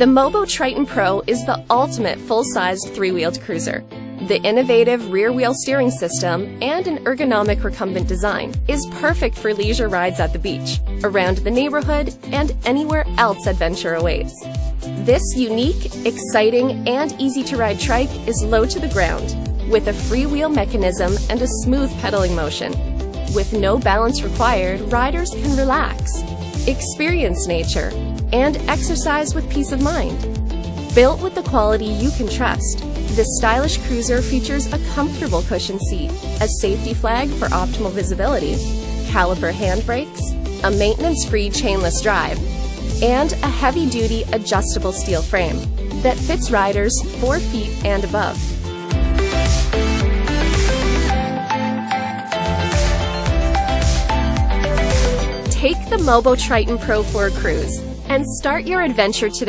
The Mobo Triton Pro is the ultimate full-sized three-wheeled cruiser. The innovative rear-wheel steering system and an ergonomic recumbent design is perfect for leisure rides at the beach, around the neighborhood, and anywhere else adventure awaits. This unique, exciting, and easy-to-ride trike is low to the ground, with a freewheel mechanism and a smooth pedaling motion. With no balance required, riders can relax, experience nature, and exercise with peace of mind. Built with the quality you can trust, this stylish cruiser features a comfortable cushion seat, a safety flag for optimal visibility, caliper handbrakes, a maintenance-free chainless drive, and a heavy-duty adjustable steel frame that fits riders 4 feet and above. Take the Mobo Triton Pro for a cruise and start your adventure today.